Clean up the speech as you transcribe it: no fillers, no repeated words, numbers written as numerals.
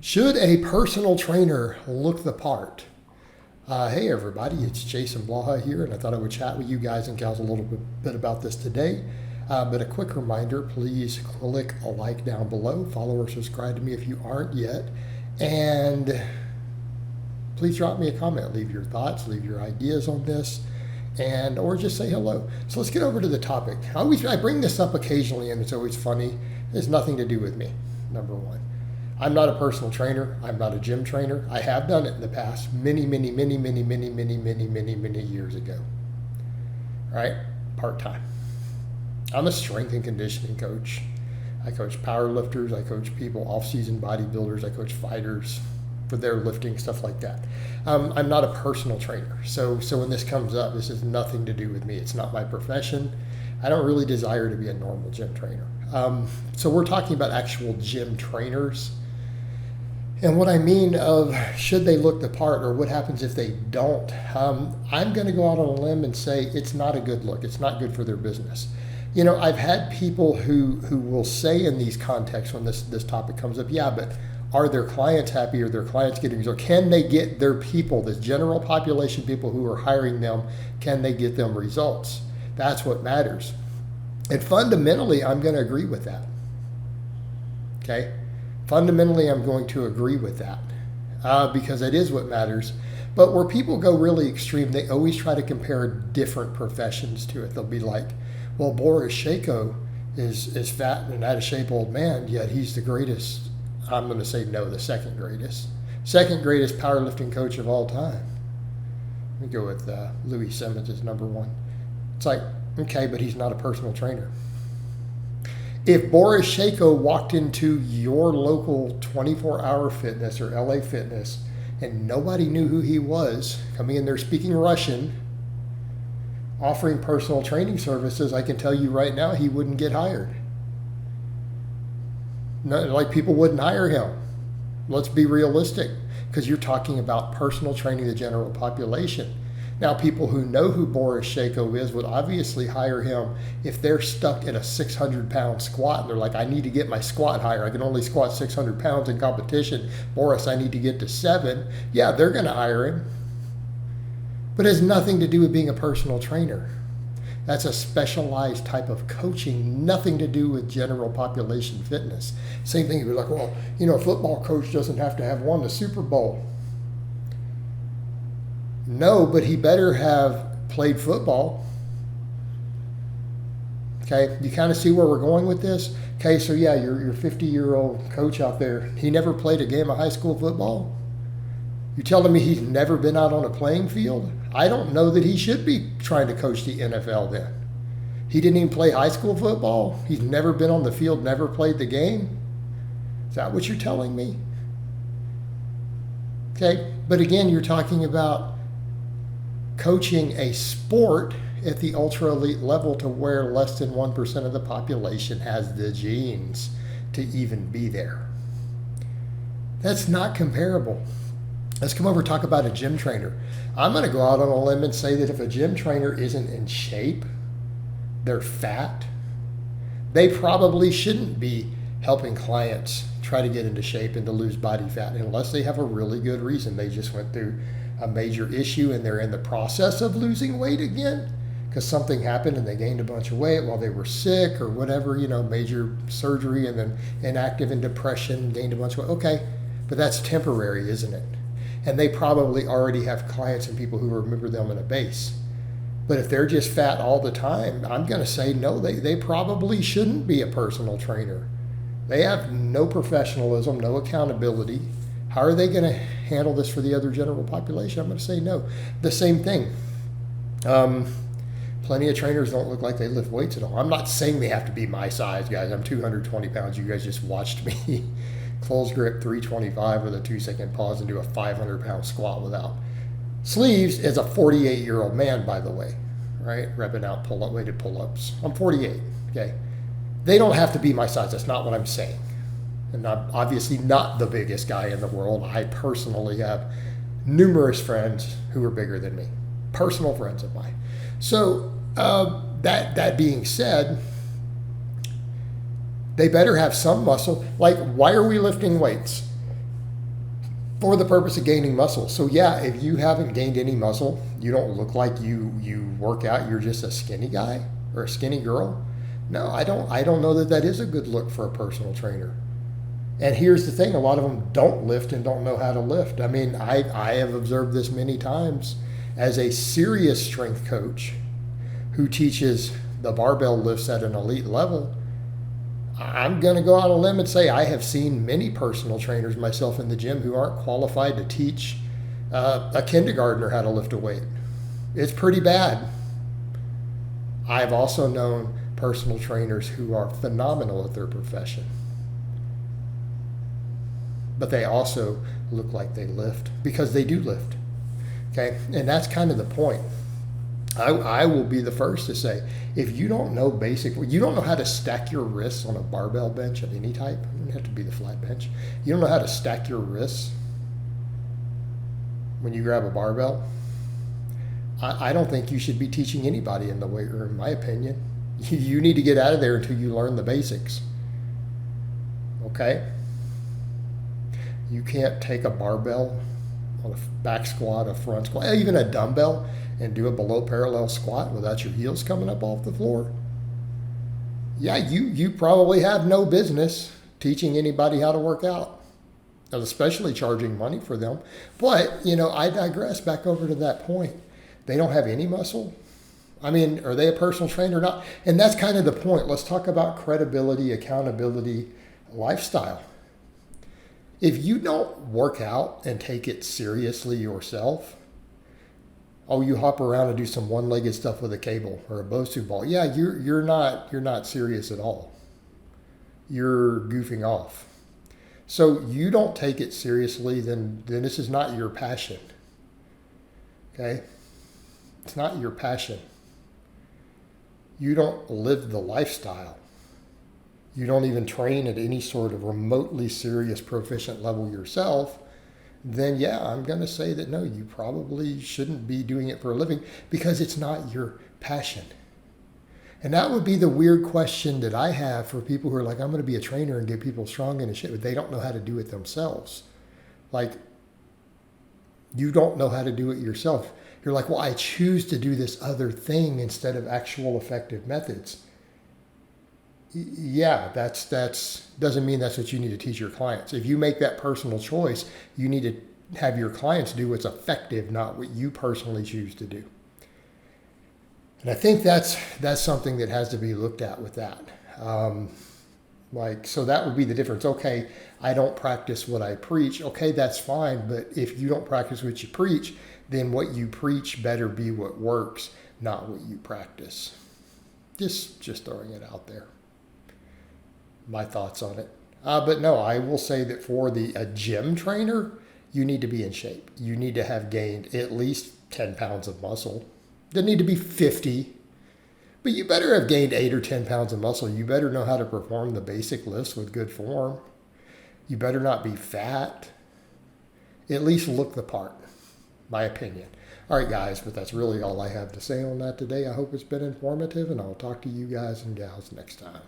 Should a personal trainer look the part? Hey everybody, it's Jason Blaha here, and I thought I would chat with you guys and gals a little bit about this today. But a quick reminder, please click a like down below, follow or subscribe to me if you aren't yet, and please drop me a comment, leave your thoughts, leave your ideas on this, and or just say hello. So let's get over to the topic. I bring this up occasionally, and it's always funny. It has nothing to do with me, number one. I'm not a personal trainer. I'm not a gym trainer. I have done it in the past many years ago. Right? Part-time. I'm a strength and conditioning coach. I coach power lifters. I coach people, off-season bodybuilders. I coach fighters for their lifting, stuff like that. I'm not a personal trainer. So when this comes up, this has nothing to do with me. It's not my profession. I don't really desire to be a normal gym trainer. So we're talking about actual gym trainers. And what I mean of should they look the part or what happens if they don't, I'm going to go out on a limb and say it's not a good look. It's not good for their business. You know, I've had people who will say in these contexts when this topic comes up, yeah, but are their clients happy? Are their clients getting results? Can they get their people, this general population people who are hiring them, can they get them results? That's what matters. And fundamentally, I'm going to agree with that. Okay? Fundamentally, I'm going to agree with that because it is what matters. But where people go really extreme, they always try to compare different professions to it. They'll be like, well, Boris Shako is fat and out of shape old man, yet he's the greatest. I'm going to say no, the second greatest. Second greatest powerlifting coach of all time. Let me go with Louis Simmons as number one. It's like, okay, but he's not a personal trainer. If Boris Shako walked into your local 24-hour fitness or LA Fitness and nobody knew who he was, coming in there speaking Russian, offering personal training services, I can tell you right now he wouldn't get hired. No, like people wouldn't hire him. Let's be realistic, because you're talking about personal training the general population. Now, people who know who Boris Shako is would obviously hire him if they're stuck at a 600-pound squat and they're like, I need to get my squat higher. I can only squat 600 pounds in competition. Boris, I need to get to 7. Yeah, they're going to hire him. But it has nothing to do with being a personal trainer. That's a specialized type of coaching, nothing to do with general population fitness. Same thing, you'd be like, well, you know, a football coach doesn't have to have won the Super Bowl. No, but he better have played football. Okay, you kind of see where we're going with this? Okay, so yeah, your 50-year-old coach out there, he never played a game of high school football? You telling me he's never been out on a playing field? I don't know that he should be trying to coach the NFL then. He didn't even play high school football? He's never been on the field, never played the game? Is that what you're telling me? Okay, but again, you're talking about coaching a sport at the ultra elite level to where less than 1% of the population has the genes to even be there. That's not comparable. Let's come over and talk about a gym trainer. I'm going to go out on a limb and say that if a gym trainer isn't in shape, they're fat, they probably shouldn't be helping clients try to get into shape and to lose body fat unless they have a really good reason. They just went through a major issue and they're in the process of losing weight again because something happened and they gained a bunch of weight while they were sick or whatever, you know, major surgery and then inactive in depression, gained a bunch of weight. Okay, but that's temporary, isn't it? And they probably already have clients and people who remember them in a base. But if they're just fat all the time, I'm going to say no, they probably shouldn't be a personal trainer. They have no professionalism, no accountability. How are they going to handle this for the other general population? I'm going to say no. The same thing. Plenty of trainers don't look like they lift weights at all. I'm not saying they have to be my size, guys. I'm 220 pounds. You guys just watched me close grip 325 with a 2-second pause and do a 500-pound squat without sleeves as a 48-year-old man, by the way, right? Repping out weighted pull-ups. I'm 48, okay? They don't have to be my size. That's not what I'm saying. And I'm obviously not the biggest guy in the world. I personally have numerous friends who are bigger than me, personal friends of mine. So that being said, they better have some muscle. Like, why are we lifting weights? for the purpose of gaining muscle. So yeah, if you haven't gained any muscle, you don't look like you work out, you're just a skinny guy or a skinny girl. No, I don't know that that is a good look for a personal trainer. And here's the thing, a lot of them don't lift and don't know how to lift. I mean, I have observed this many times as a serious strength coach who teaches the barbell lifts at an elite level. I'm going to go out on a limb and say I have seen many personal trainers myself in the gym who aren't qualified to teach a kindergartner how to lift a weight. It's pretty bad. I've also known personal trainers who are phenomenal at their profession, but they also look like they lift because they do lift. Okay, and that's kind of the point. I will be the first to say, if you don't know you don't know how to stack your wrists on a barbell bench of any type, it doesn't have to be the flat bench. You don't know how to stack your wrists when you grab a barbell. I don't think you should be teaching anybody in the weight room, in my opinion. You need to get out of there until you learn the basics. Okay? You can't take a barbell on a back squat, a front squat, even a dumbbell, and do a below parallel squat without your heels coming up off the floor. Yeah, you probably have no business teaching anybody how to work out, especially charging money for them. But, I digress back over to that point. They don't have any muscle. I mean, are they a personal trainer or not? And that's kind of the point. Let's talk about credibility, accountability, lifestyle. If you don't work out and take it seriously yourself, you hop around and do some one-legged stuff with a cable or a Bosu ball. Yeah, you're not serious at all. You're goofing off. So you don't take it seriously, then this is not your passion. Okay? It's not your passion. You don't live the lifestyle. You don't even train at any sort of remotely serious proficient level yourself, then yeah, I'm going to say that no, you probably shouldn't be doing it for a living because it's not your passion. And that would be the weird question that I have for people who are like, I'm going to be a trainer and get people strong and shit, but they don't know how to do it themselves. Like, you don't know how to do it yourself. You're like, well, I choose to do this other thing instead of actual effective methods. Yeah, that's doesn't mean that's what you need to teach your clients. If you make that personal choice, you need to have your clients do what's effective, not what you personally choose to do. And I think that's something that has to be looked at with that. So that would be the difference. Okay, I don't practice what I preach. Okay, that's fine. But if you don't practice what you preach, then what you preach better be what works, not what you practice. Just throwing it out there. My thoughts on it. But no, I will say that for a gym trainer, you need to be in shape. You need to have gained at least 10 pounds of muscle. Doesn't need to be 50, but you better have gained 8 or 10 pounds of muscle. You better know how to perform the basic lifts with good form. You better not be fat. At least look the part, my opinion. All right, guys, but that's really all I have to say on that today. I hope it's been informative, and I'll talk to you guys and gals next time.